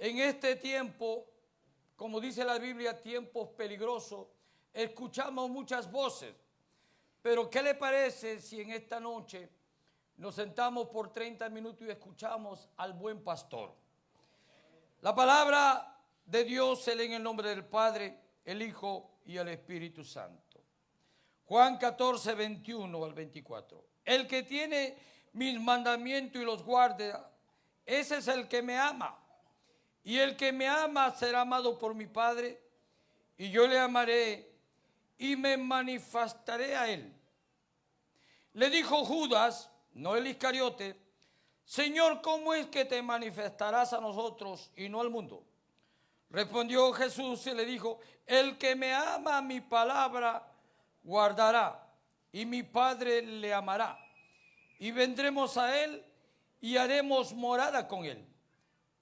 En este tiempo, como dice la Biblia, tiempos peligrosos, escuchamos muchas voces. Pero ¿qué le parece si en esta noche nos sentamos por 30 minutos y escuchamos al buen pastor? La palabra de Dios se lee en el nombre del Padre, el Hijo y el Espíritu Santo. Juan 14, 21 al 24. El que tiene mis mandamientos y los guarda, ese es el que me ama. Y el que me ama será amado por mi Padre, y yo le amaré y me manifestaré a él. Le dijo Judas, no el Iscariote: Señor, ¿cómo es que te manifestarás a nosotros y no al mundo? Respondió Jesús y le dijo: el que me ama, mi palabra guardará, y mi Padre le amará, y vendremos a él y haremos morada con él.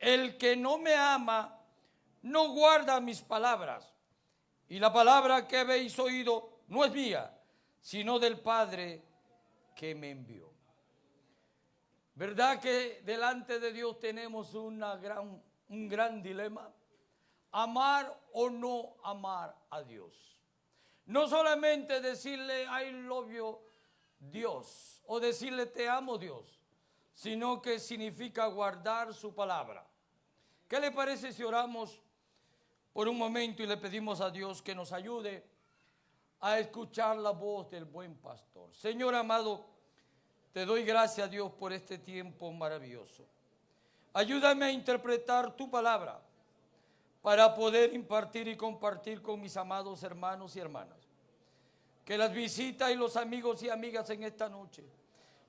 El que no me ama no guarda mis palabras, y la palabra que habéis oído no es mía, sino del Padre que me envió. ¿Verdad que delante de Dios tenemos un gran dilema? Amar o no amar a Dios. No solamente decirle I love you Dios, o decirle te amo Dios, sino que significa guardar su palabra. ¿Qué le parece si oramos por un momento y le pedimos a Dios que nos ayude a escuchar la voz del buen pastor? Señor amado, te doy gracias, Dios, por este tiempo maravilloso. Ayúdame a interpretar tu palabra para poder impartir y compartir con mis amados hermanos y hermanas. Que las visitas y los amigos y amigas en esta noche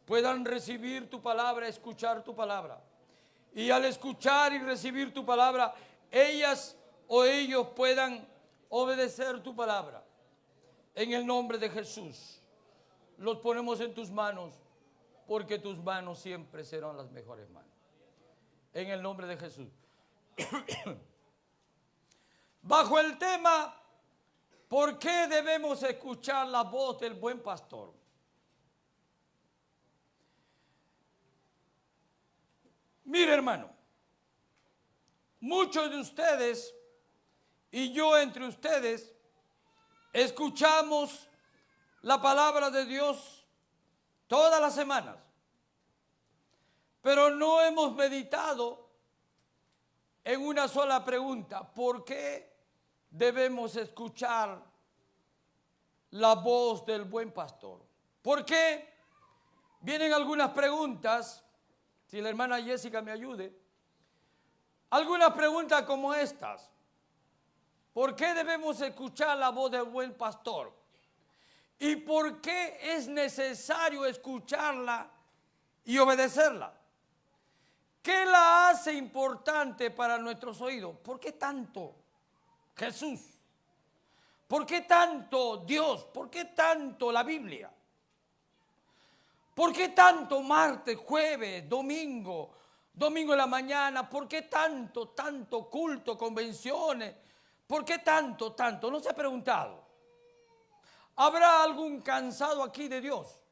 puedan recibir tu palabra, escuchar tu palabra. Y al escuchar y recibir tu palabra, ellas o ellos puedan obedecer tu palabra. En el nombre de Jesús, los ponemos en tus manos, porque tus manos siempre serán las mejores manos. En el nombre de Jesús. Bajo el tema, ¿por qué debemos escuchar la voz del buen pastor? Mire, hermano, muchos de ustedes y yo entre ustedes escuchamos la palabra de Dios todas las semanas, pero no hemos meditado en una sola pregunta: ¿por qué debemos escuchar la voz del buen pastor? ¿Por qué? Vienen algunas preguntas, si la hermana Jessica me ayude, algunas preguntas como estas: ¿por qué debemos escuchar la voz del buen pastor? ¿Y por qué es necesario escucharla y obedecerla? ¿Qué la hace importante para nuestros oídos? ¿Por qué tanto Jesús? ¿Por qué tanto Dios? ¿Por qué tanto la Biblia? ¿Por qué tanto martes, jueves, domingo en la mañana? ¿Por qué tanto culto, convenciones? ¿Por qué tanto? ¿No se ha preguntado? ¿Habrá algún cansado aquí de Dios?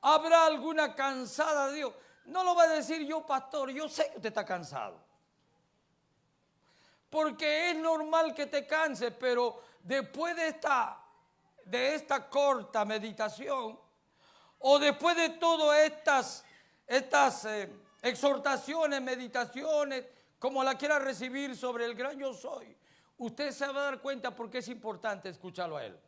¿Habrá alguna cansada de Dios? No lo va a decir yo, pastor, yo sé que usted está cansado. Porque es normal que te canses, pero después de esta corta meditación, o después de todas estas exhortaciones, meditaciones, como la quiera recibir sobre el gran yo soy, usted se va a dar cuenta por qué es importante escucharlo a él.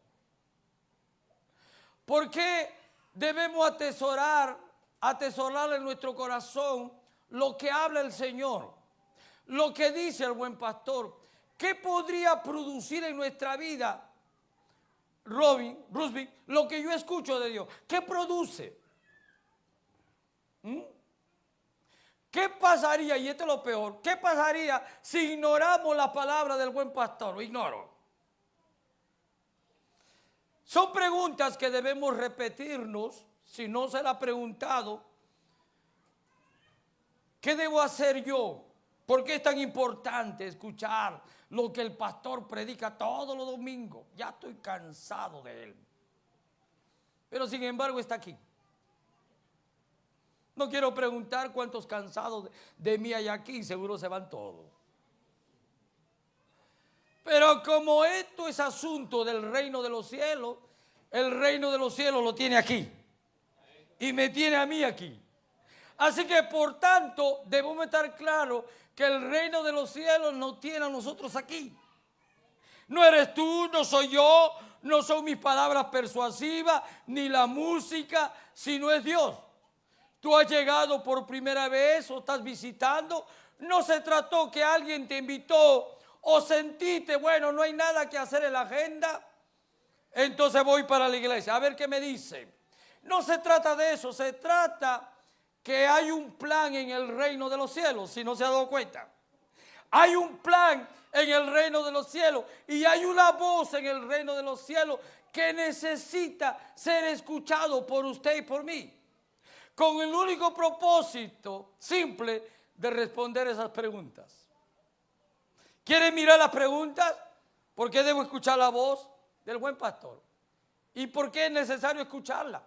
¿Por qué debemos atesorar en nuestro corazón lo que habla el Señor, lo que dice el buen pastor? ¿Qué podría producir en nuestra vida, Rusby, lo que yo escucho de Dios? ¿Qué produce? ¿Qué pasaría? Y esto es lo peor. ¿Qué pasaría si ignoramos la palabra del buen pastor? Lo ignoro. Son preguntas que debemos repetirnos. Si no se la ha preguntado, ¿qué debo hacer yo? ¿Por qué es tan importante escuchar lo que el pastor predica todos los domingos? Ya estoy cansado de él. Pero sin embargo está aquí. No quiero preguntar cuántos cansados de mí hay aquí, seguro se van todos. Pero como esto es asunto del reino de los cielos, el reino de los cielos lo tiene aquí. Y me tiene a mí aquí. Así que por tanto debemos estar claros que el reino de los cielos nos tiene a nosotros aquí. No eres tú, no soy yo, no son mis palabras persuasivas, ni la música, sino es Dios. Tú has llegado por primera vez o estás visitando. No se trató que alguien te invitó o sentiste, bueno, no hay nada que hacer en la agenda, entonces voy para la iglesia. A ver qué me dice. No se trata de eso, se trata que hay un plan en el reino de los cielos, si no se ha dado cuenta. Hay un plan en el reino de los cielos y hay una voz en el reino de los cielos que necesita ser escuchado por usted y por mí, con el único propósito simple de responder esas preguntas. ¿Quieren mirar las preguntas? ¿Por qué debo escuchar la voz del buen pastor? ¿Y por qué es necesario escucharla?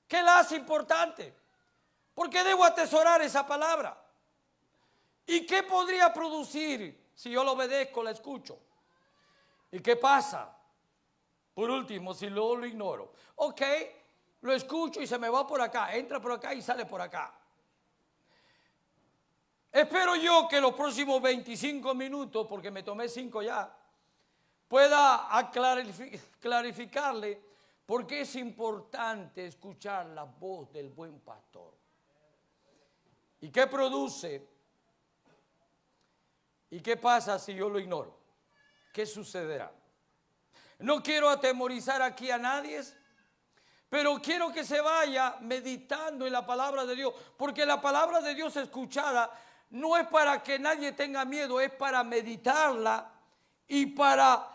¿Qué la hace importante? ¿Por qué debo atesorar esa palabra? ¿Y qué podría producir si yo lo obedezco, la escucho? ¿Y qué pasa? Por último, si luego lo ignoro. Ok, lo escucho y se me va por acá, entra por acá y sale por acá. Espero yo que los próximos 25 minutos, porque me tomé 5 ya, pueda clarificarle por qué es importante escuchar la voz del buen pastor. ¿Y qué produce? ¿Y qué pasa si yo lo ignoro? ¿Qué sucederá? No quiero atemorizar aquí a nadie, pero quiero que se vaya meditando en la palabra de Dios, porque la palabra de Dios escuchada no es para que nadie tenga miedo, es para meditarla y para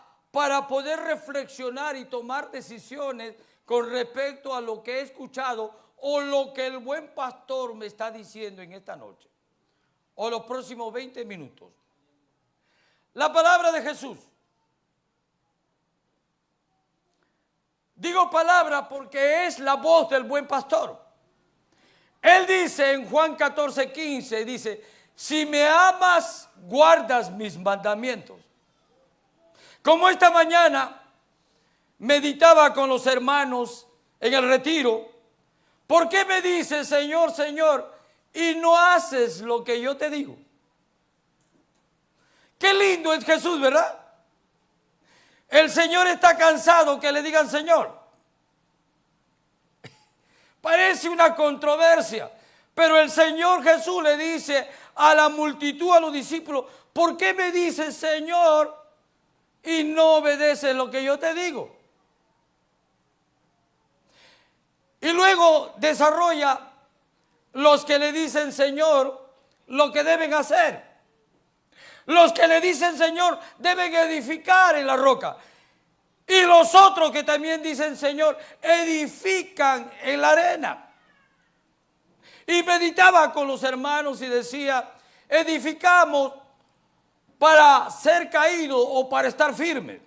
poder reflexionar y tomar decisiones con respecto a lo que he escuchado o lo que el buen pastor me está diciendo en esta noche o los próximos 20 minutos. La palabra de Jesús. Digo palabra porque es la voz del buen pastor. Él dice en Juan 14:15, dice, si me amas, guardas mis mandamientos. Como esta mañana meditaba con los hermanos en el retiro, ¿por qué me dices, Señor, Señor, y no haces lo que yo te digo? Qué lindo es Jesús, ¿verdad? El Señor está cansado que le digan Señor. Parece una controversia, pero el Señor Jesús le dice a la multitud, a los discípulos, ¿por qué me dices Señor y no obedeces lo que yo te digo? Y luego desarrolla los que le dicen Señor lo que deben hacer. Los que le dicen Señor deben edificar en la roca. Y los otros que también dicen Señor edifican en la arena. Y meditaba con los hermanos y decía, edificamos para ser caído o para estar firme.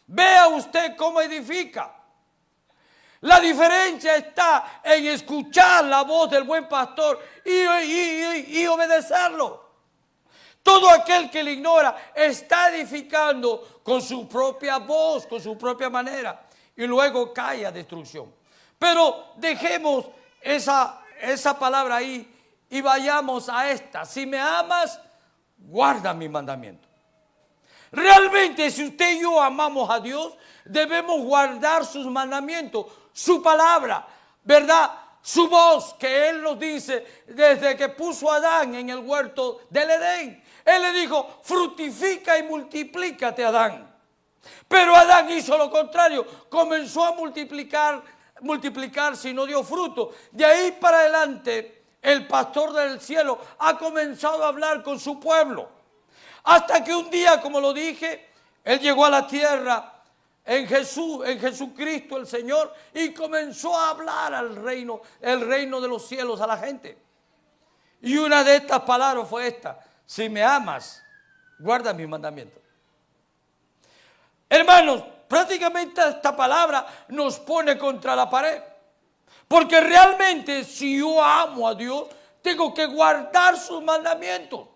Vea usted cómo edifica. La diferencia está en escuchar la voz del buen pastor y obedecerlo. Todo aquel que le ignora está edificando con su propia voz, con su propia manera, y luego cae a destrucción. Pero dejemos esa palabra ahí y vayamos a esta. Si me amas, guarda mi mandamiento. Realmente, si usted y yo amamos a Dios, debemos guardar sus mandamientos, su palabra, ¿verdad? Su voz, que Él nos dice desde que puso a Adán en el huerto del Edén. Él le dijo, fructifica y multiplícate, Adán. Pero Adán hizo lo contrario, comenzó a multiplicarse y no dio fruto. De ahí para adelante, el pastor del cielo ha comenzado a hablar con su pueblo. Hasta que un día, como lo dije, Él llegó a la tierra en Jesucristo el Señor, y comenzó a hablar al reino, el reino de los cielos a la gente. Y una de estas palabras fue esta: si me amas, guarda mis mandamientos. Hermanos, prácticamente esta palabra nos pone contra la pared, Porque realmente si yo amo a Dios, tengo que guardar sus mandamientos.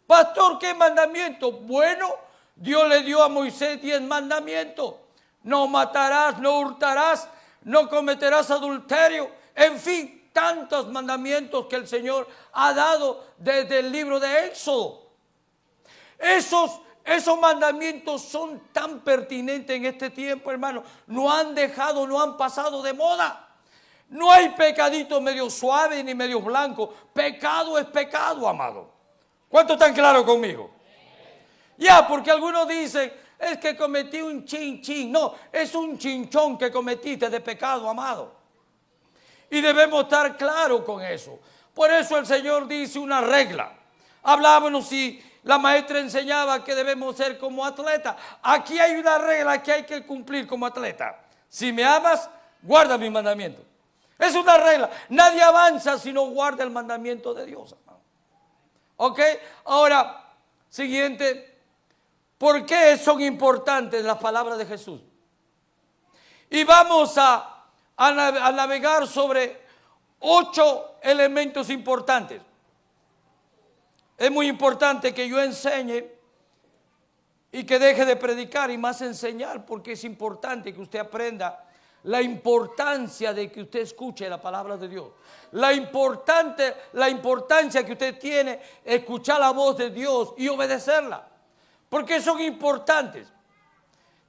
Pastor, ¿qué mandamiento? Bueno, Dios le dio a Moisés 10 mandamientos. No matarás, no hurtarás, no cometerás adulterio. En fin, tantos mandamientos que el Señor ha dado desde el libro de Éxodo. Esos mandamientos son tan pertinentes en este tiempo, hermano. No han pasado de moda. No hay pecadito medio suave ni medio blanco. Pecado es pecado, amado. ¿Cuánto están claros conmigo? Ya, porque algunos dicen, es que cometí un chin. No, es un chinchón que cometiste de pecado, amado. Y debemos estar claros con eso. Por eso el Señor dice una regla. Hablábamos y la maestra enseñaba que debemos ser como atletas. Aquí hay una regla que hay que cumplir como atleta. Si me amas, guarda mis mandamientos. Es una regla. Nadie avanza si no guarda el mandamiento de Dios. ¿Ok? Ahora, siguiente. ¿Por qué son importantes las palabras de Jesús? Y vamos a navegar sobre 8 elementos importantes. Es muy importante que yo enseñe y que deje de predicar y más enseñar, porque es importante que usted aprenda la importancia de que usted escuche la palabra de Dios. La importancia que usted tiene escuchar la voz de Dios y obedecerla. Porque son importantes.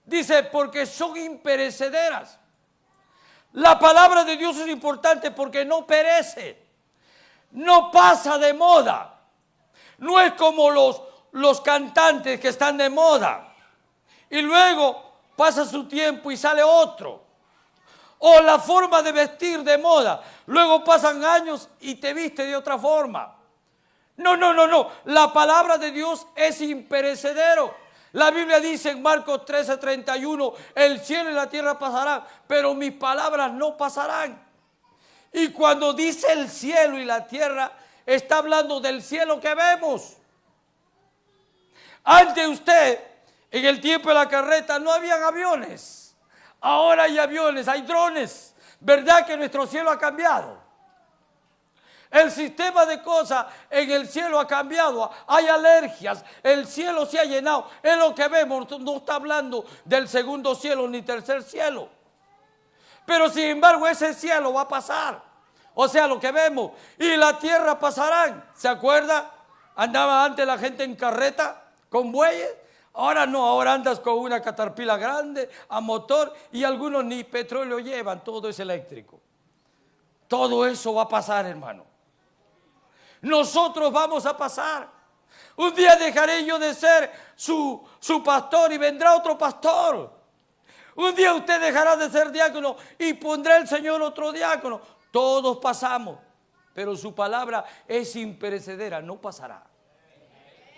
Dice, porque son imperecederas. La palabra de Dios es importante porque no perece. No pasa de moda. No es como los cantantes que están de moda. Y luego pasa su tiempo y sale otro. O la forma de vestir de moda. Luego pasan años y te viste de otra forma. No. La palabra de Dios es imperecedero. La Biblia dice en Marcos 13:31, el cielo y la tierra pasarán, pero mis palabras no pasarán. Y cuando dice el cielo y la tierra, está hablando del cielo que vemos. Antes usted, en el tiempo de la carreta, no habían aviones. Ahora hay aviones, hay drones. ¿Verdad que nuestro cielo ha cambiado? El sistema de cosas en el cielo ha cambiado. Hay alergias. El cielo se ha llenado. Es lo que vemos. No está hablando del segundo cielo ni tercer cielo. Pero sin embargo ese cielo va a pasar. O sea, lo que vemos. Y la tierra pasarán. ¿Se acuerda? Andaba antes la gente en carreta con bueyes. Ahora no, ahora andas con una caterpillar grande a motor y algunos ni petróleo llevan, todo es eléctrico. Todo eso va a pasar, hermano. Nosotros vamos a pasar. Un día dejaré yo de ser su pastor y vendrá otro pastor. Un día usted dejará de ser diácono y pondrá el Señor otro diácono. Todos pasamos, pero su palabra es imperecedera, no pasará.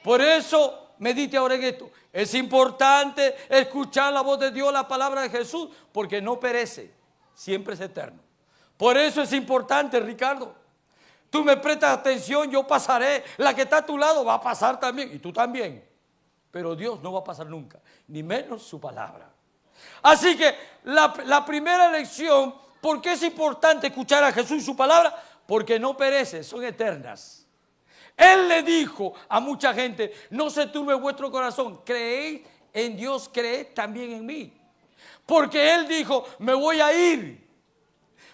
Por eso medite ahora en esto. Es importante escuchar la voz de Dios, la palabra de Jesús, porque no perece, siempre es eterno. Por eso es importante, Ricardo. Tú me prestas atención, yo pasaré. La que está a tu lado va a pasar también, y tú también. Pero Dios no va a pasar nunca, ni menos su palabra. Así que la primera lección, ¿por qué es importante escuchar a Jesús y su palabra? Porque no perece, son eternas. Él le dijo a mucha gente, no se turbe vuestro corazón, creéis en Dios, creed también en mí. Porque Él dijo, me voy a ir.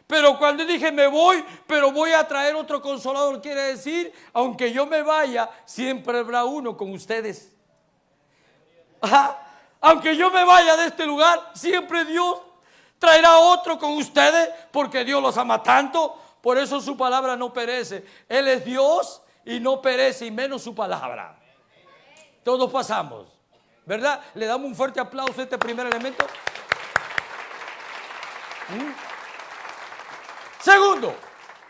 Pero cuando dije me voy, pero voy a traer otro consolador, quiere decir, aunque yo me vaya, siempre habrá uno con ustedes. Ajá. Aunque yo me vaya de este lugar, siempre Dios traerá otro con ustedes, porque Dios los ama tanto. Por eso su palabra no perece. Él es Dios y no perece, y menos su palabra. Todos pasamos, ¿verdad? Le damos un fuerte aplauso a este primer elemento. Segundo,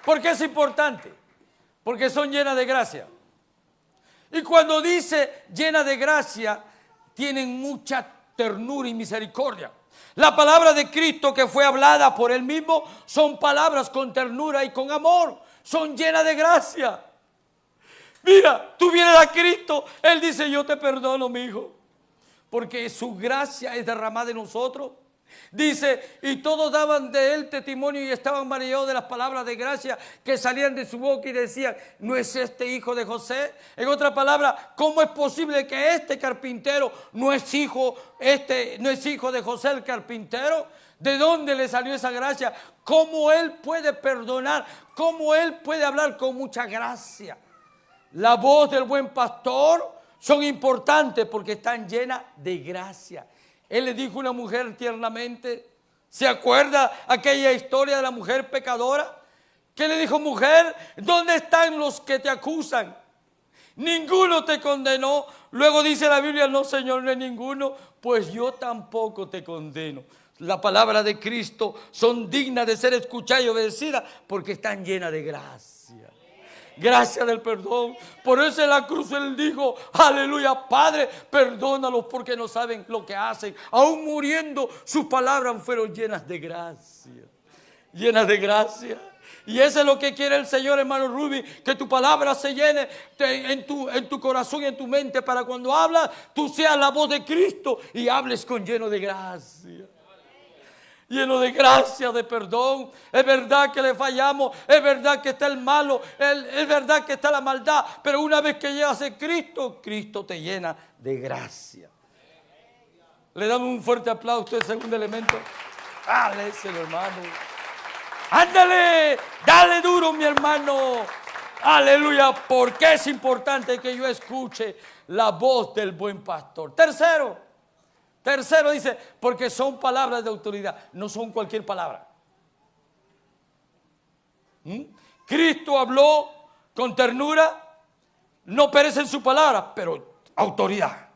¿por qué es importante? Porque son llenas de gracia. Y cuando dice llena de gracia, tienen mucha ternura y misericordia. La palabra de Cristo que fue hablada por Él mismo son palabras con ternura y con amor. Son llenas de gracia. Mira, tú vienes a Cristo, Él dice, yo te perdono, mi hijo, porque su gracia es derramada en nosotros. Dice, y todos daban de él testimonio y estaban maravillados de las palabras de gracia que salían de su boca y decían, ¿no es este hijo de José? En otra palabra, ¿cómo es posible que este carpintero no es hijo de José el carpintero? ¿De dónde le salió esa gracia? ¿Cómo él puede perdonar? ¿Cómo él puede hablar con mucha gracia? La voz del buen pastor son importantes porque están llenas de gracia. Él le dijo a una mujer tiernamente, ¿se acuerda aquella historia de la mujer pecadora? Que le dijo, mujer, ¿dónde están los que te acusan? Ninguno te condenó. Luego dice la Biblia, no, Señor, no hay ninguno, pues yo tampoco te condeno. La palabra de Cristo son dignas de ser escuchadas y obedecidas porque están llenas de gracia. Gracia del perdón. Por eso en la cruz él dijo, aleluya, Padre, perdónalos porque no saben lo que hacen. Aún muriendo, sus palabras fueron llenas de gracia. Llenas de gracia. Y eso es lo que quiere el Señor, hermano Ruby, que tu palabra se llene en tu corazón y en tu mente, para cuando hablas, tú seas la voz de Cristo y hables con lleno de gracia. Lleno de gracia, de perdón. Es verdad que le fallamos, es verdad que está el malo, es verdad que está la maldad, pero una vez que llegas a Cristo, Cristo te llena de gracia. Le damos un fuerte aplauso a usted, segundo elemento. Dáleselo, hermano. Ándale, dale duro, mi hermano. Aleluya, porque es importante que yo escuche la voz del buen pastor. Tercero dice, porque son palabras de autoridad, no son cualquier palabra. Cristo habló con ternura, no perece en su palabra, pero autoridad.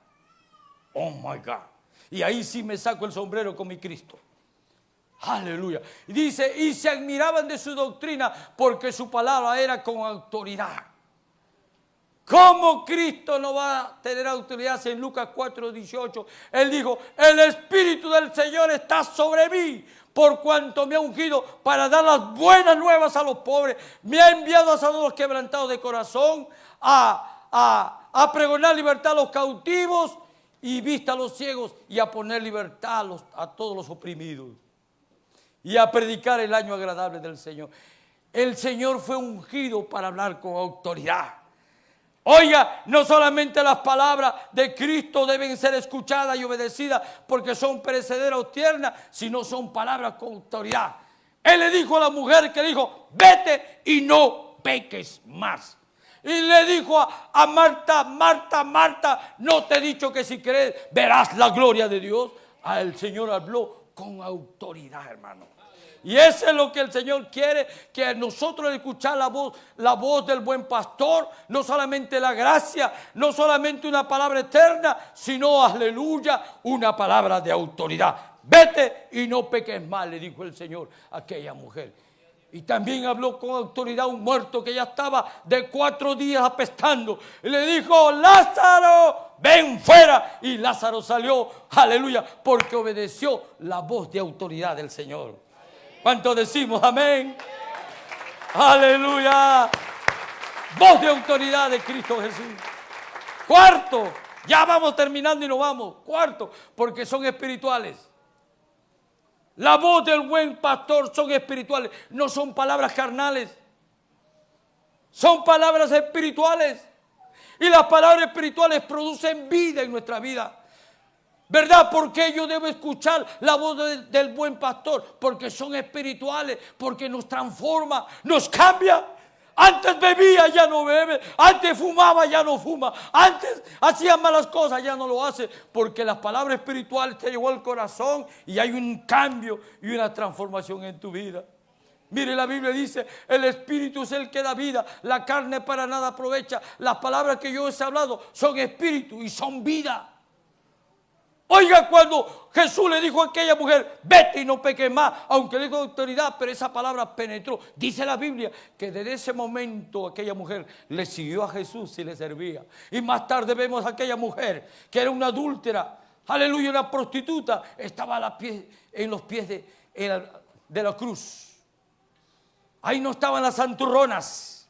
Oh my God. Y ahí sí me saco el sombrero con mi Cristo. Aleluya. Y dice, y se admiraban de su doctrina porque su palabra era con autoridad. ¿Cómo Cristo no va a tener autoridad? En Lucas 4:18, Él dijo, el Espíritu del Señor está sobre mí, por cuanto me ha ungido para dar las buenas nuevas a los pobres. Me ha enviado a sanar a los quebrantados de corazón, a pregonar libertad a los cautivos y vista a los ciegos, y a poner libertad a todos los oprimidos, y a predicar el año agradable del Señor. El Señor fue ungido para hablar con autoridad. Oiga, no solamente las palabras de Cristo deben ser escuchadas y obedecidas porque son perecederas o tiernas, sino son palabras con autoridad. Él le dijo a la mujer que le dijo, vete y no peques más. Y le dijo a Marta, Marta, Marta, no te he dicho que si crees verás la gloria de Dios. El Señor habló con autoridad, hermano. Y eso es lo que el Señor quiere, que nosotros escuchar la voz del buen pastor, no solamente la gracia, no solamente una palabra eterna, sino, aleluya, una palabra de autoridad. Vete y no peques más, le dijo el Señor a aquella mujer. Y también habló con autoridad un muerto que ya estaba de 4 días apestando. Y le dijo, Lázaro, ven fuera. Y Lázaro salió, aleluya, porque obedeció la voz de autoridad del Señor. ¿Cuánto decimos amén? Aleluya. Voz de autoridad de Cristo Jesús. Cuarto, ya vamos terminando y nos vamos. Cuarto, porque son espirituales. La voz del buen pastor son espirituales, no son palabras carnales. Son palabras espirituales. Y las palabras espirituales producen vida en nuestra vida. ¿Verdad? ¿Por qué yo debo escuchar la voz del buen pastor? Porque son espirituales, porque nos transforma, nos cambia. Antes bebía, ya no bebe. Antes fumaba, ya no fuma. Antes hacía malas cosas, ya no lo hace. Porque las palabras espirituales te llegó al corazón y hay un cambio y una transformación en tu vida. Mire, la Biblia dice, el Espíritu es el que da vida, la carne para nada aprovecha. Las palabras que yo os he hablado son espíritu y son vida. Oiga, cuando Jesús le dijo a aquella mujer, vete y no peques más, aunque le dijo autoridad, pero esa palabra penetró. Dice la Biblia que desde ese momento aquella mujer le siguió a Jesús y le servía. Y más tarde vemos a aquella mujer que era una adúltera, aleluya, una prostituta, estaba en los pies de la cruz. Ahí no estaban las santurronas.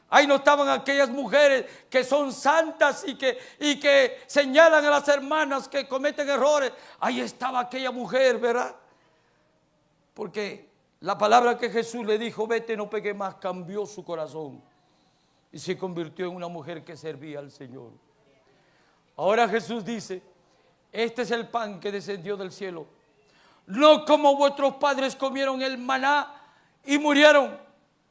Ahí no estaban aquellas mujeres que son santas y que señalan a las hermanas que cometen errores. Ahí estaba aquella mujer, ¿verdad? Porque la palabra que Jesús le dijo, vete, no pegue más, cambió su corazón y se convirtió en una mujer que servía al Señor. Ahora Jesús dice, este es el pan que descendió del cielo. No como vuestros padres comieron el maná y murieron.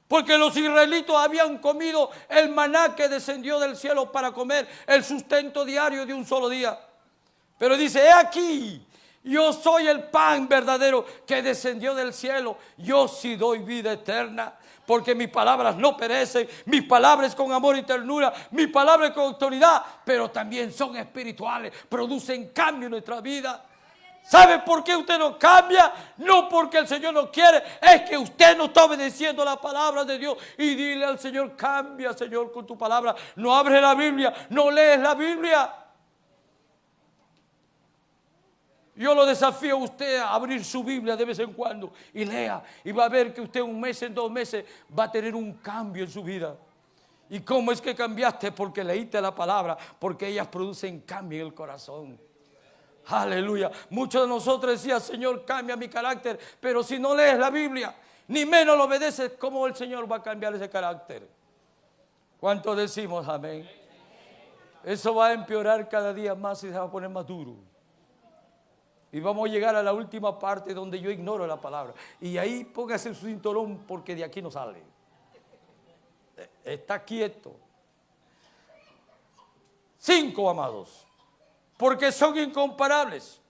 Porque los israelitas habían comido el maná que descendió del cielo para comer el sustento diario de un solo día. Pero dice, he aquí, yo soy el pan verdadero que descendió del cielo. Yo sí doy vida eterna, porque mis palabras no perecen, mis palabras con amor y ternura, mis palabras con autoridad, pero también son espirituales, producen cambio en nuestra vida. ¿Sabe por qué usted no cambia? No porque el Señor no quiere, es que usted no está obedeciendo la palabra de Dios. Y dile al Señor, cambia, Señor, con tu palabra. No abres la Biblia, no lees la Biblia. Yo lo desafío a usted a abrir su Biblia de vez en cuando y lea. Y va a ver que usted un mes, en 2 meses, va a tener un cambio en su vida. ¿Y cómo es que cambiaste? Porque leíste la palabra, porque ellas producen cambio en el corazón. Aleluya. Muchos de nosotros decían, Señor, cambia mi carácter. Pero si no lees la Biblia, ni menos lo obedeces, ¿cómo el Señor va a cambiar ese carácter? ¿Cuánto decimos amén? Eso va a empeorar cada día más y se va a poner más duro. Y vamos a llegar a la última parte donde yo ignoro la palabra. Y ahí póngase su cinturón porque de aquí no sale. Está quieto. 5, amados. Porque son incomparables.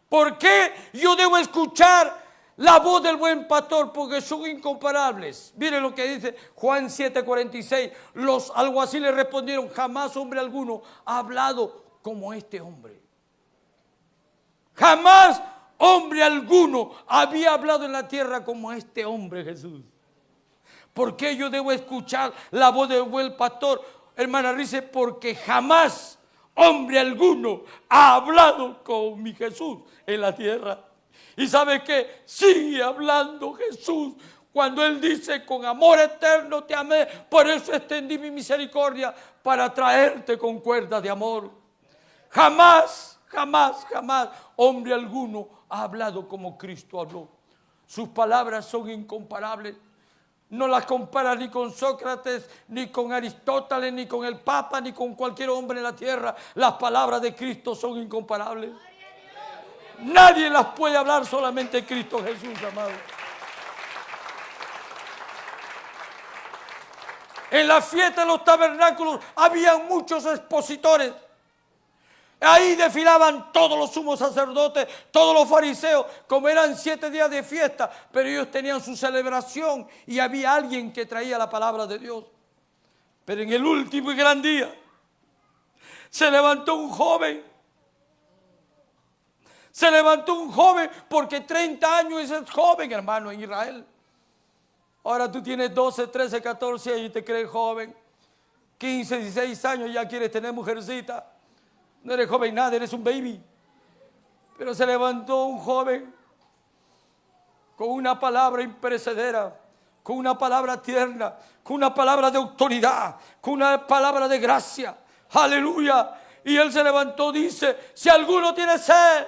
¿Por qué yo debo escuchar la voz del buen pastor? Porque son incomparables. Miren lo que dice Juan 7:46. Los alguaciles respondieron, jamás hombre alguno ha hablado como este hombre. Jamás hombre alguno había hablado en la tierra como este hombre Jesús. ¿Por qué yo debo escuchar la voz del buen pastor? Hermana Rice, porque jamás hombre alguno ha hablado con mi Jesús en la tierra. ¿Y sabe qué? Sigue hablando Jesús cuando Él dice, con amor eterno te amé, por eso extendí mi misericordia para traerte con cuerdas de amor. Jamás, jamás, jamás hombre alguno ha hablado como Cristo habló. Sus palabras son incomparables. No las compara ni con Sócrates, ni con Aristóteles, ni con el Papa, ni con cualquier hombre en la tierra. Las palabras de Cristo son incomparables. Nadie las puede hablar, solamente Cristo Jesús, amado. En la fiesta de los tabernáculos había muchos expositores. Ahí desfilaban todos los sumos sacerdotes, todos los fariseos, como eran 7 días de fiesta, pero ellos tenían su celebración y había alguien que traía la palabra de Dios. Pero en el último y gran día se levantó un joven. Se levantó un joven porque 30 años es joven, hermano, en Israel. Ahora tú tienes 12, 13, 14 años y te crees joven. 15, 16 años ya quieres tener mujercita. No eres joven nada, eres un baby. Pero se levantó un joven con una palabra imperecedera, con una palabra tierna, con una palabra de autoridad, con una palabra de gracia. Aleluya. Y él se levantó, dice, si alguno tiene sed,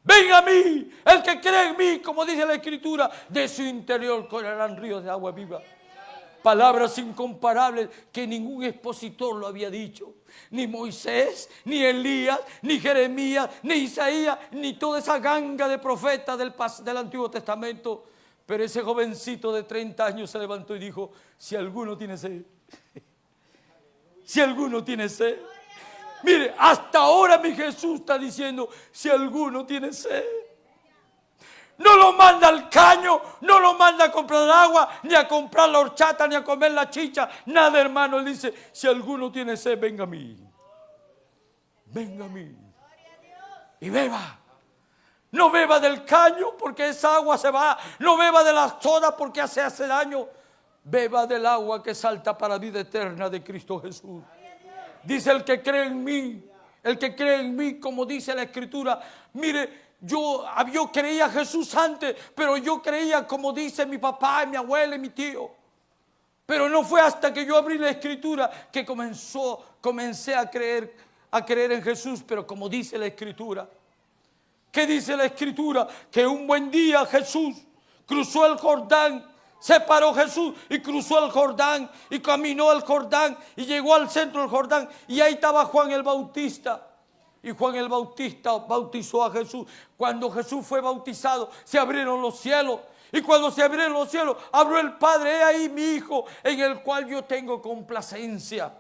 venga a mí. El que cree en mí, como dice la Escritura, de su interior correrán ríos de agua viva. Palabras incomparables que ningún expositor lo había dicho. Ni Moisés, ni Elías, ni Jeremías, ni Isaías, ni toda esa ganga de profetas del Antiguo Testamento. Pero ese jovencito de 30 años se levantó y dijo, si alguno tiene sed, si alguno tiene sed. Mire, hasta ahora mi Jesús está diciendo, si alguno tiene sed. No lo manda al caño, no lo manda a comprar agua, ni a comprar la horchata, ni a comer la chicha. Nada, hermano. Él dice, si alguno tiene sed, venga a mí. Venga a mí. Y beba. No beba del caño porque esa agua se va. No beba de la soda porque hace daño. Beba del agua que salta para vida eterna de Cristo Jesús. Dice el que cree en mí. El que cree en mí, como dice la Escritura. Mire, yo creía a Jesús antes, pero yo creía como dice mi papá, mi abuela y mi tío. Pero no fue hasta que yo abrí la Escritura que comencé a creer en Jesús. Pero como dice la Escritura, ¿qué dice la Escritura? Que un buen día Jesús cruzó el Jordán. Se paró Jesús y cruzó el Jordán y caminó el Jordán y llegó al centro del Jordán. Y ahí estaba Juan el Bautista. Y Juan el Bautista bautizó a Jesús. Cuando Jesús fue bautizado, se abrieron los cielos. Y cuando se abrieron los cielos, abrió el Padre: he ahí mi Hijo, en el cual yo tengo complacencia.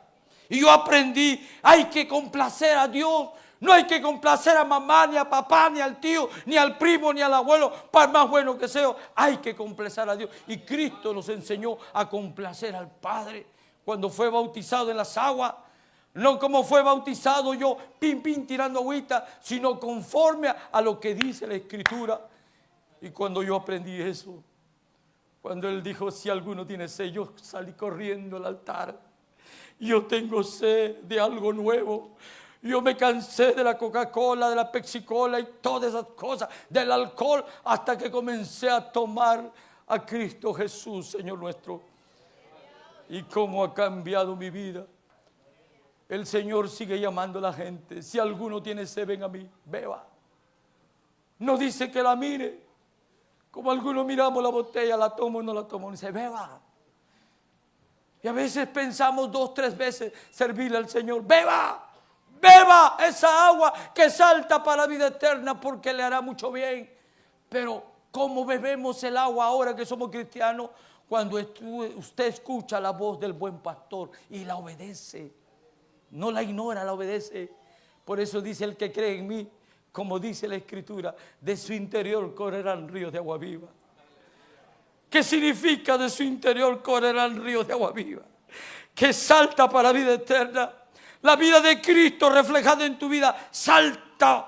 Y yo aprendí, hay que complacer a Dios. No hay que complacer a mamá, ni a papá, ni al tío, ni al primo, ni al abuelo, por más bueno que sea. Hay que complacer a Dios. Y Cristo nos enseñó a complacer al Padre cuando fue bautizado en las aguas. No como fue bautizado yo, pim, pim, tirando agüita, sino conforme a lo que dice la Escritura. Y cuando yo aprendí eso, cuando Él dijo: si alguno tiene sed, yo salí corriendo al altar. Yo tengo sed de algo nuevo. Yo me cansé de la Coca-Cola, de la Pepsi-Cola y todas esas cosas, del alcohol, hasta que comencé a tomar a Cristo Jesús, Señor nuestro. Y cómo ha cambiado mi vida. El Señor sigue llamando a la gente: si alguno tiene sed, ven a mí, beba. No dice que la mire, como algunos miramos la botella, la tomo o no la tomo. Dice: beba. Y a veces pensamos 2, 3 veces servirle al Señor: beba. Beba esa agua que salta para la vida eterna, porque le hará mucho bien. Pero ¿cómo bebemos el agua ahora que somos cristianos? Cuando usted escucha la voz del buen pastor y la obedece. No la ignora, la obedece. Por eso dice: el que cree en mí, como dice la Escritura, de su interior correrán ríos de agua viva. ¿Qué significa de su interior correrán ríos de agua viva? Que salta para la vida eterna. La vida de Cristo reflejada en tu vida salta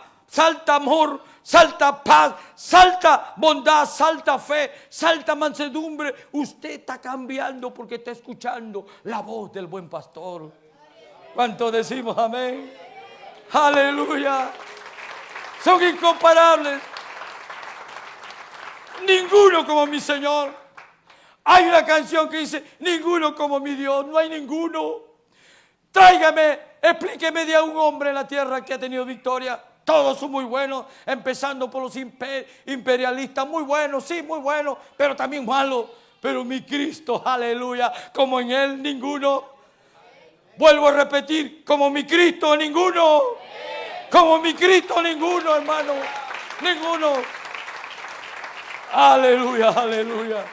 amor, salta paz, salta bondad, salta fe, salta mansedumbre. Usted está cambiando porque está escuchando la voz del buen pastor. ¿Cuánto decimos amén? Aleluya. Son incomparables. Ninguno como mi Señor. Hay una canción que dice: ninguno como mi Dios. No hay ninguno. Tráigame, explíqueme de un hombre en la tierra que ha tenido victoria. Todos son muy buenos, empezando por los imperialistas. Muy buenos, sí, muy buenos, pero también malos. Pero mi Cristo, aleluya, como en Él ninguno. Vuelvo a repetir: como mi Cristo ninguno. Como mi Cristo ninguno, hermano. Ninguno. Aleluya, aleluya.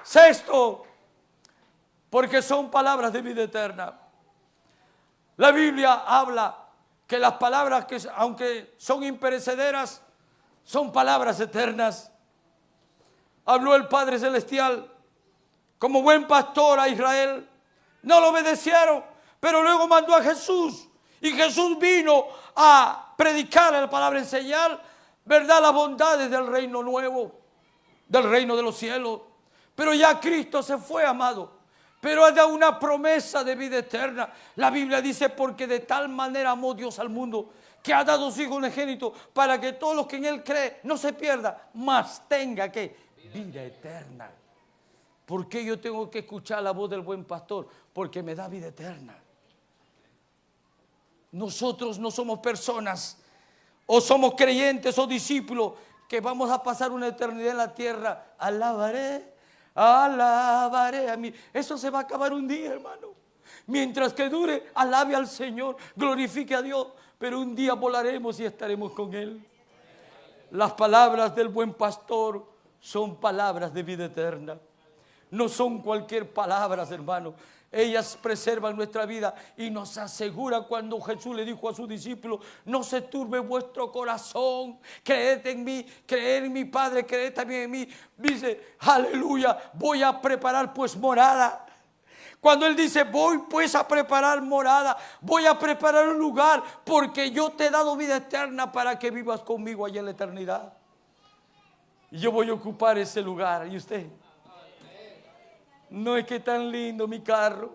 Sexto, porque son palabras de vida eterna. La Biblia habla que las palabras, que aunque son imperecederas, son palabras eternas. Habló el Padre Celestial como buen pastor a Israel. No lo obedecieron, pero luego mandó a Jesús. Y Jesús vino a predicar la palabra, enseñar, ¿verdad?, las bondades del reino nuevo, del reino de los cielos. Pero ya Cristo se fue, amado. Pero ha dado una promesa de vida eterna. La Biblia dice: porque de tal manera amó Dios al mundo, que ha dado su Hijo unigénito, para que todos los que en Él creen no se pierda, mas tenga que vida eterna. ¿Por qué yo tengo que escuchar la voz del buen pastor? Porque me da vida eterna. Nosotros no somos personas, o somos creyentes o discípulos, que vamos a pasar una eternidad en la tierra. Alabaré a mí. Eso se va a acabar un día, hermano. Mientras que dure, alabe al Señor, glorifique a Dios. Pero un día volaremos y estaremos con Él. Las palabras del buen pastor son palabras de vida eterna. No son cualquier palabras, hermano. Ellas preservan nuestra vida y nos asegura, cuando Jesús le dijo a sus discípulos: no se turbe vuestro corazón, creed en mí, creed en mi Padre, creed también en mí. Dice: aleluya, voy a preparar pues morada. Cuando Él dice: voy pues a preparar morada, voy a preparar un lugar, porque yo te he dado vida eterna para que vivas conmigo allá en la eternidad. Y yo voy a ocupar ese lugar. ¿Y usted? No es que tan lindo mi carro,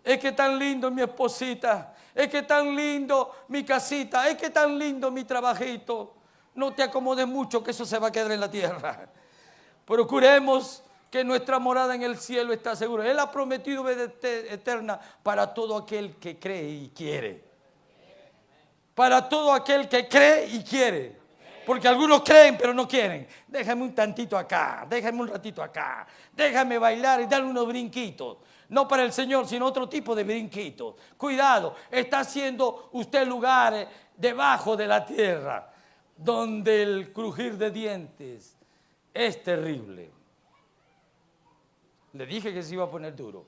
es que tan lindo mi esposita, es que tan lindo mi casita, es que tan lindo mi trabajito. No te acomodes mucho, que eso se va a quedar en la tierra. Procuremos que nuestra morada en el cielo está segura. Él ha prometido vida eterna para todo aquel que cree y quiere. Para todo aquel que cree y quiere. Porque algunos creen pero no quieren. Déjame un tantito acá, déjame un ratito acá, déjame bailar y darle unos brinquitos. No para el Señor, sino otro tipo de brinquitos. Cuidado, está haciendo usted lugares debajo de la tierra donde el crujir de dientes es terrible. Le dije que se iba a poner duro.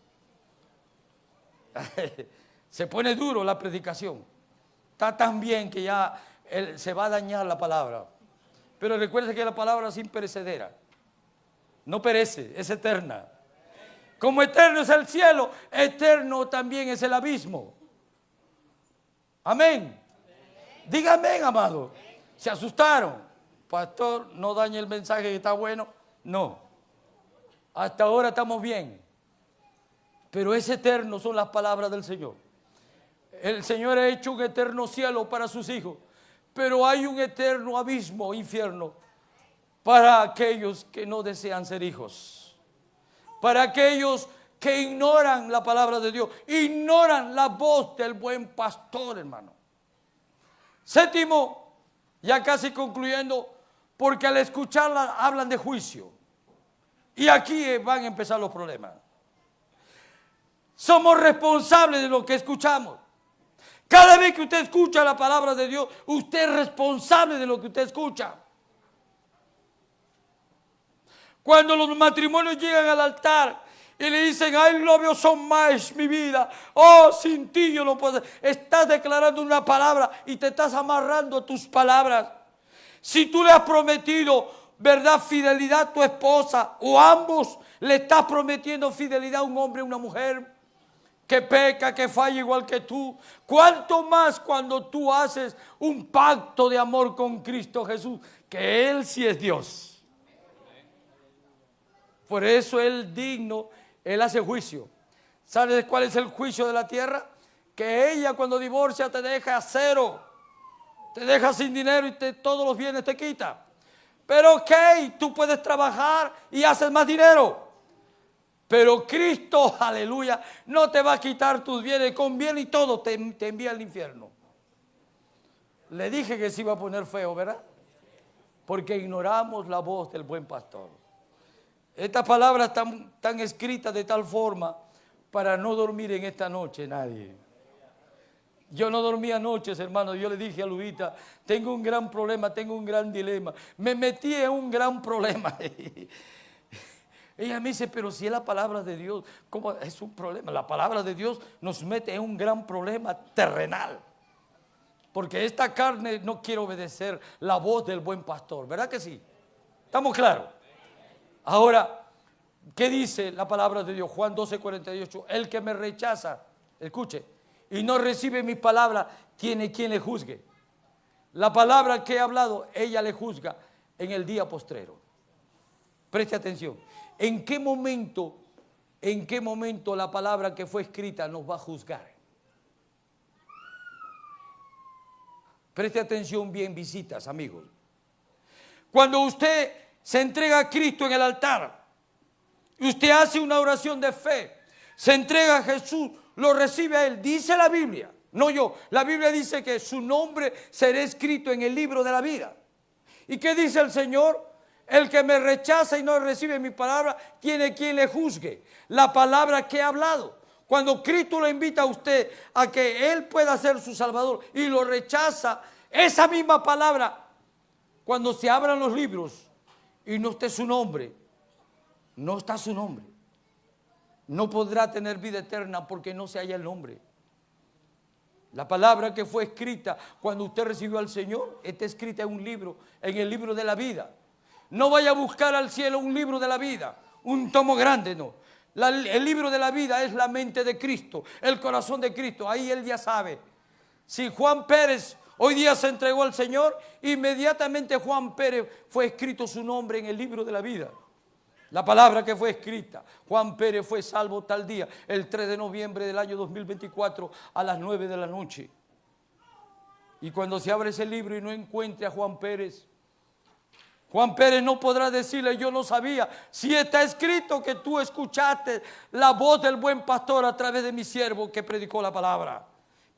Se pone duro la predicación. Está tan bien que ya se va a dañar la palabra. Pero recuerde que la palabra es imperecedera. No perece, es eterna. Como eterno es el cielo, eterno también es el abismo. Amén. Diga amén, amado. Se asustaron. Pastor, no dañe el mensaje que está bueno. No. Hasta ahora estamos bien. Pero es eterno, son las palabras del Señor. El Señor ha hecho un eterno cielo para sus hijos. Pero hay un eterno abismo, infierno, para aquellos que no desean ser hijos. Para aquellos que ignoran la palabra de Dios, ignoran la voz del buen pastor, hermano. Séptimo, ya casi concluyendo, porque al escucharla hablan de juicio. Y aquí van a empezar los problemas. Somos responsables de lo que escuchamos. Cada vez que usted escucha la palabra de Dios, usted es responsable de lo que usted escucha. Cuando los matrimonios llegan al altar y le dicen, ay, novios son más mi vida, oh, sin ti yo no puedo. Estás declarando una palabra y te estás amarrando a tus palabras. Si tú le has prometido, verdad, fidelidad a tu esposa, o ambos le estás prometiendo fidelidad a un hombre y una mujer que peca, que falla igual que tú, cuánto más cuando tú haces un pacto de amor con Cristo Jesús, que Él sí es Dios. Por eso Él digno, Él hace juicio. ¿Sabes cuál es el juicio de la tierra? Que ella cuando divorcia te deja a cero, te deja sin dinero y todos los bienes te quita. Pero ok, tú puedes trabajar y haces más dinero. Pero Cristo, aleluya, no te va a quitar tus bienes, con bien y todo te envía al infierno. Le dije que se iba a poner feo, ¿verdad? Porque ignoramos la voz del buen pastor. Estas palabras están escritas de tal forma para no dormir en esta noche nadie. Yo no dormí anoche, hermano. Yo le dije a Lubita, tengo un gran problema, tengo un gran dilema. Me metí en un gran problema. Ella me dice, pero si es la palabra de Dios, ¿cómo es un problema? La palabra de Dios nos mete en un gran problema terrenal. Porque esta carne no quiere obedecer la voz del buen pastor, ¿verdad que sí? ¿Estamos claros? Ahora, ¿qué dice la palabra de Dios? Juan 12:48, el que me rechaza, escuche, y no recibe mis palabras, tiene quien le juzgue. La palabra que he hablado, ella le juzga en el día postrero. Preste atención. ¿En qué momento la palabra que fue escrita nos va a juzgar? Preste atención bien, visitas, amigos. Cuando usted se entrega a Cristo en el altar, y usted hace una oración de fe, se entrega a Jesús, lo recibe a Él, dice la Biblia, no yo, la Biblia dice que su nombre será escrito en el libro de la vida. ¿Y qué dice el Señor? El que me rechaza y no recibe mi palabra, tiene quien le juzgue. La palabra que he hablado. Cuando Cristo lo invita a usted a que Él pueda ser su Salvador y lo rechaza, esa misma palabra, cuando se abran los libros y no esté su nombre, no está su nombre, no podrá tener vida eterna porque no se halla el nombre. La palabra que fue escrita cuando usted recibió al Señor está escrita en un libro, en el libro de la vida. No vaya a buscar al cielo un libro de la vida, un tomo grande, no. El libro de la vida es la mente de Cristo, el corazón de Cristo. Ahí Él ya sabe. Si Juan Pérez hoy día se entregó al Señor, inmediatamente Juan Pérez fue escrito su nombre en el libro de la vida. La palabra que fue escrita, Juan Pérez fue salvo tal día, el 3 de noviembre del año 2024 a las 9 de la noche. Y cuando se abre ese libro y no encuentre a Juan Pérez, Juan Pérez no podrá decirle: yo no sabía. Si está escrito que tú escuchaste la voz del buen pastor a través de mi siervo que predicó la palabra,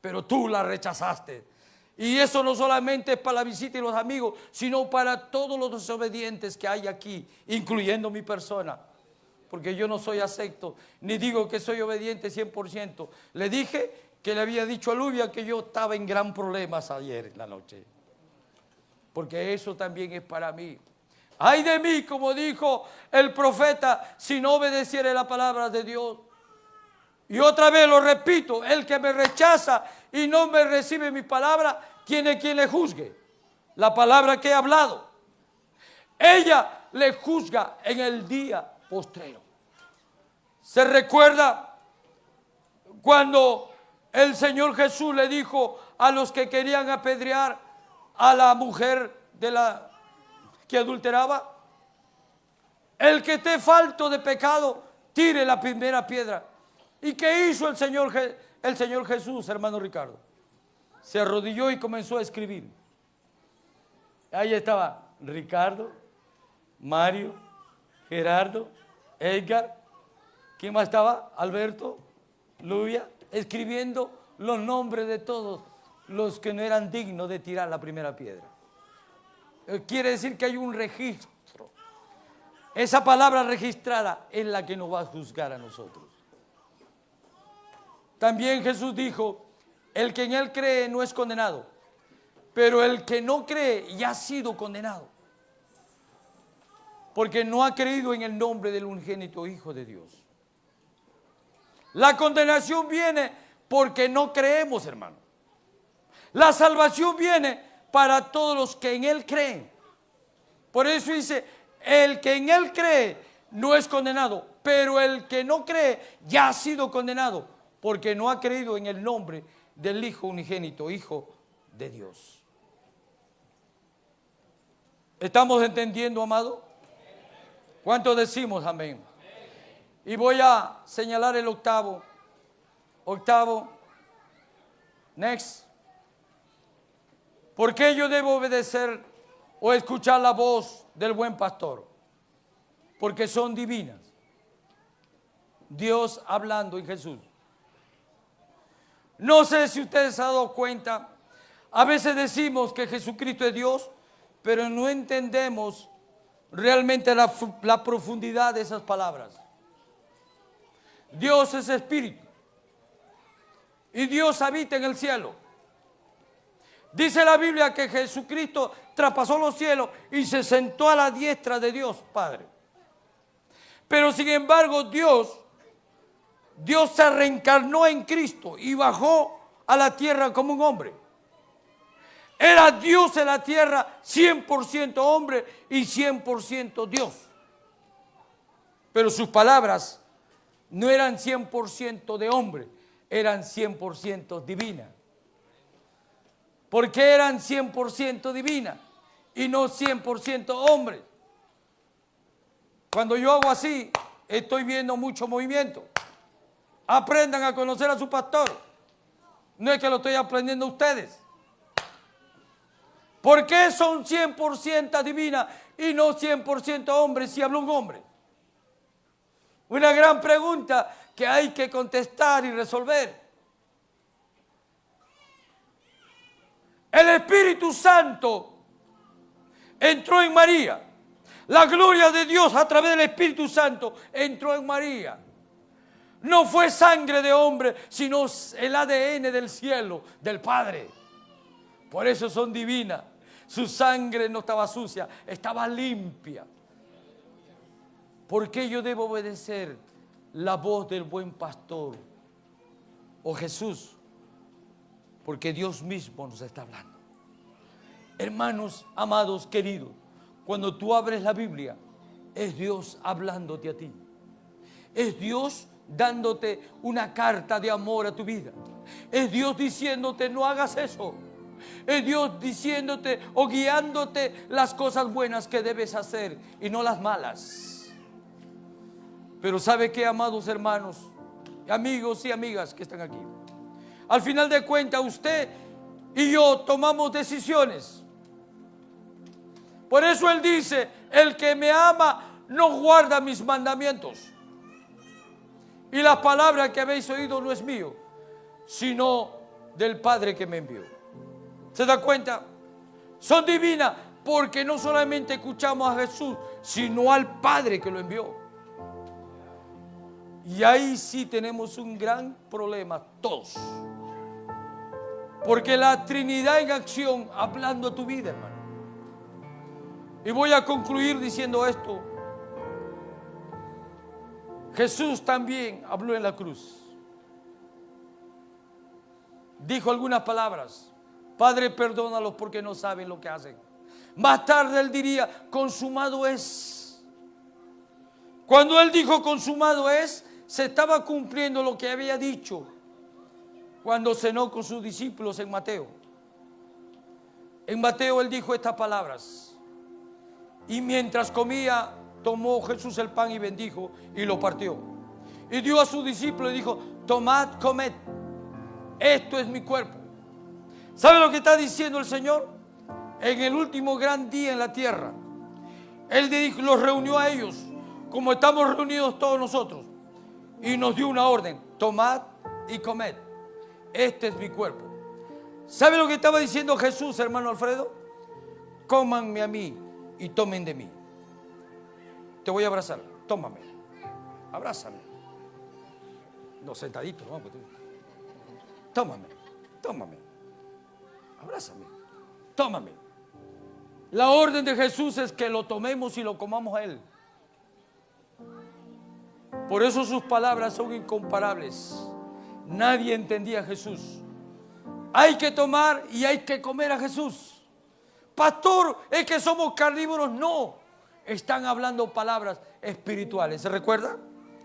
pero tú la rechazaste. Y eso no solamente es para la visita y los amigos, sino para todos los desobedientes que hay aquí, incluyendo mi persona. Porque yo no soy acepto, ni digo que soy obediente 100%. Le dije que le había dicho a Luvia que yo estaba en gran problemas ayer en la noche. Porque eso también es para mí. Ay de mí, como dijo el profeta, si no obedeciere la palabra de Dios. Y otra vez lo repito: el que me rechaza y no me recibe mi palabra, tiene quien le juzgue la palabra que he hablado. Ella le juzga en el día postrero. ¿Se recuerda cuando el Señor Jesús le dijo a los que querían apedrear a la mujer que adulteraba? El que esté falto de pecado, tire la primera piedra. ¿Y qué hizo el Señor Jesús, hermano Ricardo? Se arrodilló y comenzó a escribir. Ahí estaba Ricardo, Mario, Gerardo, Edgar. ¿Quién más estaba? Alberto, Luvia, escribiendo los nombres de todos los que no eran dignos de tirar la primera piedra. Quiere decir que hay un registro. Esa palabra registrada es la que nos va a juzgar a nosotros. También Jesús dijo: el que en él cree no es condenado, pero el que no cree ya ha sido condenado, porque no ha creído en el nombre del unigénito Hijo de Dios. La condenación viene porque no creemos, hermano. La salvación viene para todos los que en él creen. Por eso dice: el que en él cree no es condenado, pero el que no cree ya ha sido condenado, porque no ha creído en el nombre del Hijo unigénito, Hijo de Dios. ¿Estamos entendiendo, amado? ¿Cuánto decimos amén? Y voy a señalar el octavo. Next. ¿Por qué yo debo obedecer o escuchar la voz del buen pastor? Porque son divinas. Dios hablando en Jesús. No sé si ustedes se han dado cuenta, a veces decimos que Jesucristo es Dios, pero no entendemos realmente la profundidad de esas palabras. Dios es espíritu y Dios habita en el cielo. Dice la Biblia que Jesucristo traspasó los cielos y se sentó a la diestra de Dios Padre. Pero sin embargo Dios se reencarnó en Cristo y bajó a la tierra como un hombre. Era Dios en la tierra, 100% hombre y 100% Dios. Pero sus palabras no eran 100% de hombre, eran 100% divinas. ¿Por qué eran 100% divinas y no 100% hombre? Cuando yo hago así, estoy viendo mucho movimiento. Aprendan a conocer a su pastor. No es que lo estoy aprendiendo a ustedes. ¿Por qué son 100% divinas y no 100% hombres si habla un hombre? Una gran pregunta que hay que contestar y resolver. El Espíritu Santo entró en María. La gloria de Dios a través del Espíritu Santo entró en María. No fue sangre de hombre, sino el ADN del cielo, del Padre. Por eso son divinas. Su sangre no estaba sucia, estaba limpia. ¿Por qué yo debo obedecer la voz del buen pastor o Jesús? Porque Dios mismo nos está hablando. Hermanos, amados, queridos, cuando tú abres la Biblia, es Dios hablándote a ti. Es Dios dándote una carta de amor a tu vida. Es Dios diciéndote: no hagas eso. Es Dios diciéndote o guiándote las cosas buenas que debes hacer y no las malas. Pero ¿sabe qué, amados hermanos, amigos y amigas que están aquí? Al final de cuentas, usted y yo tomamos decisiones. Por eso Él dice, el que me ama no guarda mis mandamientos. Y la palabra que habéis oído no es mío, sino del Padre que me envió. ¿Se da cuenta? Son divinas porque no solamente escuchamos a Jesús, sino al Padre que lo envió. Y ahí sí tenemos un gran problema todos. Porque la Trinidad en acción, hablando a tu vida, hermano. Y voy a concluir diciendo esto. Jesús también habló en la cruz. Dijo algunas palabras. Padre, perdónalos porque no saben lo que hacen. Más tarde Él diría, consumado es. Cuando Él dijo consumado es, se estaba cumpliendo lo que había dicho cuando cenó con sus discípulos en Mateo. En Mateo Él dijo estas palabras. Y mientras comía, tomó Jesús el pan y bendijo y lo partió. Y dio a sus discípulos y dijo, tomad, comed, esto es mi cuerpo. ¿Sabe lo que está diciendo el Señor? En el último gran día en la tierra, Él los reunió a ellos, como estamos reunidos todos nosotros, y nos dio una orden, tomad y comed, este es mi cuerpo. ¿Sabe lo que estaba diciendo Jesús, hermano Alfredo? Cómanme a mí y tomen de mí. Te voy a abrazar, tómame, abrázame. No, sentadito, no. Tómame, abrázame, tómame. La orden de Jesús es que lo tomemos y lo comamos a Él. Por eso sus palabras son incomparables. Nadie entendía a Jesús. Hay que tomar y hay que comer a Jesús. Pastor, es que somos carnívoros. No, están hablando palabras espirituales. ¿Se recuerda?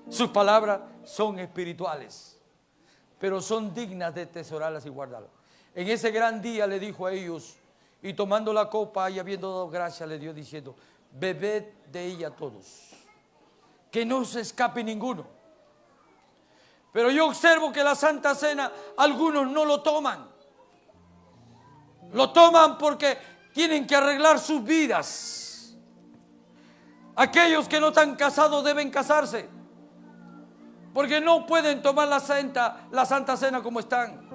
Sus palabras son espirituales, pero son dignas de atesorarlas y guardarlas. En ese gran día le dijo a ellos, y tomando la copa y habiendo dado gracias, le dio diciendo, bebed de ella todos, que no se escape ninguno. Pero yo observo que la Santa Cena algunos no lo toman. Lo toman porque tienen que arreglar sus vidas. Aquellos que no están casados deben casarse, porque no pueden tomar la Santa Cena como están.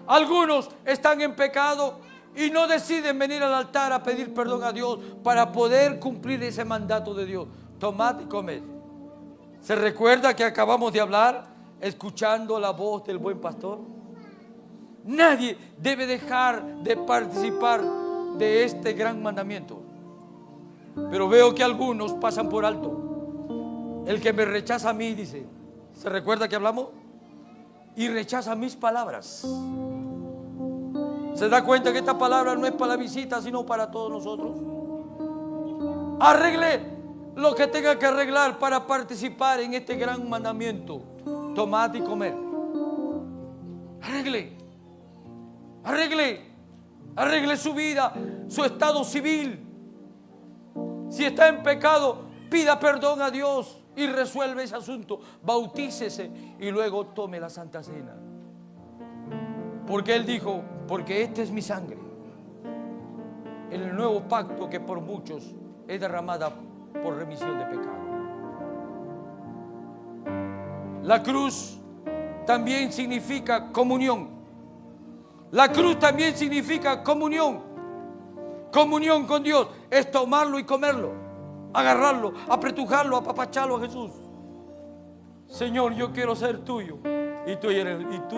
Algunos están en pecado y no deciden venir al altar a pedir perdón a Dios para poder cumplir ese mandato de Dios. Tomad y comed. ¿Se recuerda que acabamos de hablar escuchando la voz del buen pastor? Nadie debe dejar de participar de este gran mandamiento. Pero veo que algunos pasan por alto. El que me rechaza a mí, dice, ¿se recuerda que hablamos? Y rechaza mis palabras. ¿Se da cuenta que esta palabra no es para la visita, sino para todos nosotros? Arregle lo que tenga que arreglar para participar en este gran mandamiento. Tomad y comer. Arregle su vida, su estado civil. Si está en pecado, pida perdón a Dios y resuelve ese asunto. Bautícese y luego tome la Santa Cena. Porque Él dijo, porque esta es mi sangre, el nuevo pacto que por muchos es derramada por remisión de pecado. La cruz también significa comunión. La cruz también significa comunión. Comunión con Dios es tomarlo y comerlo, agarrarlo, apretujarlo, apapacharlo a Jesús. Señor, yo quiero ser tuyo y tú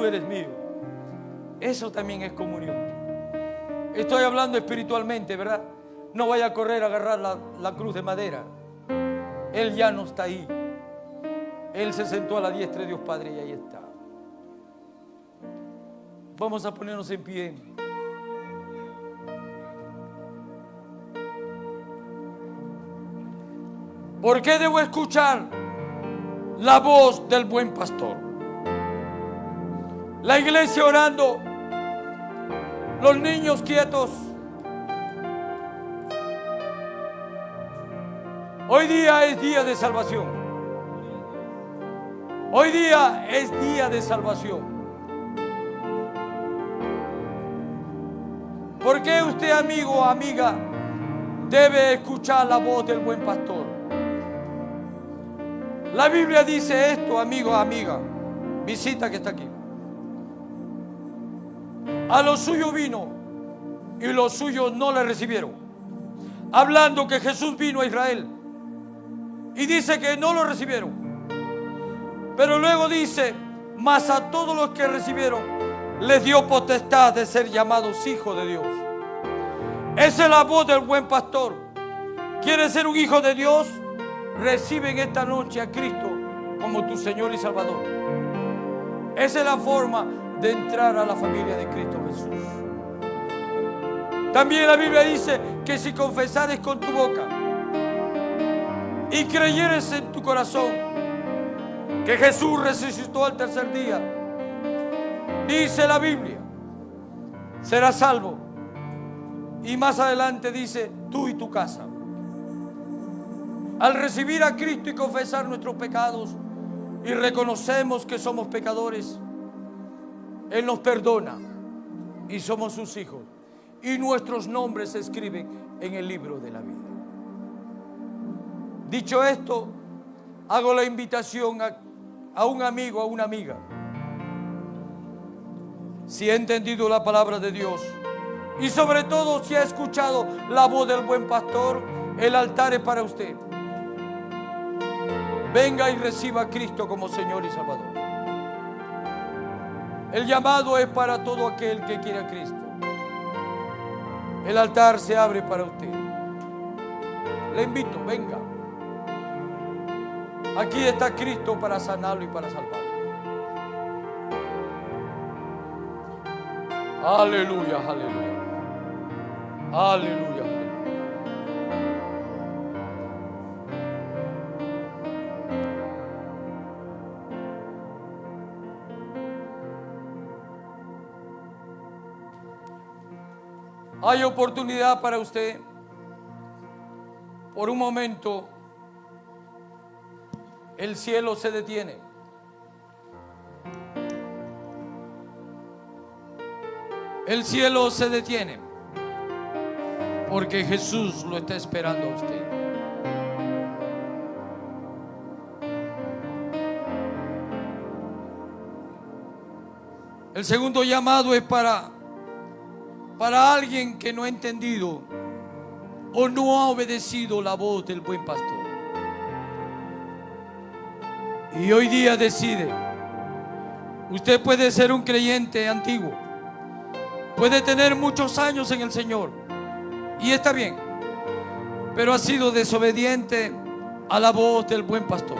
eres mío. Eso también es comunión. Estoy hablando espiritualmente, ¿verdad? No vaya a correr a agarrar la cruz de madera. Él ya no está ahí. Él se sentó a la diestra de Dios Padre y ahí está. Vamos a ponernos en pie. ¿Por qué debo escuchar la voz del buen pastor? La iglesia orando, los niños quietos. Hoy día es día de salvación. Hoy día es día de salvación. ¿Por qué usted, amigo o amiga, debe escuchar la voz del buen pastor. La Biblia dice esto, amigo, amiga, visita que está aquí. A los suyos vino y los suyos no le recibieron. Hablando que Jesús vino a Israel. Y dice que no lo recibieron. Pero luego dice, mas a todos los que recibieron les dio potestad de ser llamados hijos de Dios. Esa es la voz del buen pastor. ¿Quieres ser un hijo de Dios? Recibe en esta noche a Cristo como tu Señor y Salvador. Esa es la forma de entrar a la familia de Cristo Jesús. También la Biblia dice que si confesares con tu boca y creyeres en tu corazón que Jesús resucitó al tercer día, dice la Biblia, serás salvo. Y más adelante dice, tú y tu casa. Al recibir a Cristo y confesar nuestros pecados y reconocemos que somos pecadores, Él nos perdona y somos sus hijos. Y nuestros nombres se escriben en el libro de la vida. Dicho esto, hago la invitación a un amigo, a una amiga. Si ha entendido la palabra de Dios y sobre todo si ha escuchado la voz del buen pastor, el altar es para usted. Venga y reciba a Cristo como Señor y Salvador. El llamado es para todo aquel que quiere a Cristo. El altar se abre para usted. Le invito, venga. Aquí está Cristo para sanarlo y para salvarlo. Aleluya, aleluya. Aleluya, aleluya. Hay oportunidad para usted. Por un momento, el cielo se detiene. El cielo se detiene porque Jesús lo está esperando a usted. El segundo llamado es para alguien que no ha entendido o no ha obedecido la voz del buen pastor. Y hoy día decide. Usted puede ser un creyente antiguo, puede tener muchos años en el Señor y está bien, pero ha sido desobediente a la voz del buen pastor.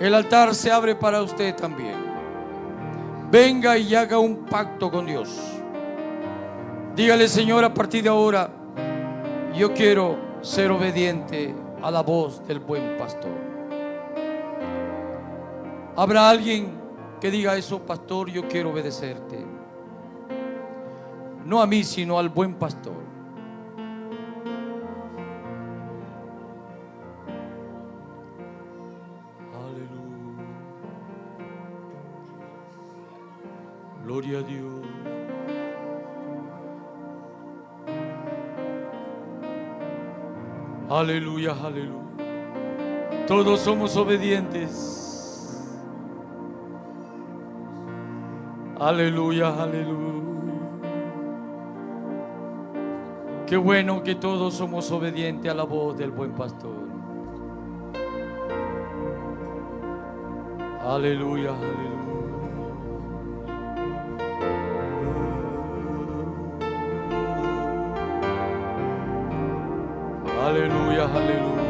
El altar se abre para usted también. Venga y haga un pacto con Dios. Dígale: Señor, a partir de ahora yo quiero ser obediente a la voz del buen pastor. ¿Habrá alguien que diga eso? Pastor, yo quiero obedecerte? No a mí, sino al buen pastor. Aleluya. Gloria a Dios. Aleluya, aleluya. Todos somos obedientes. Aleluya, aleluya. Qué bueno que todos somos obedientes a la voz del buen pastor. Aleluya, aleluya. Aleluya, aleluya.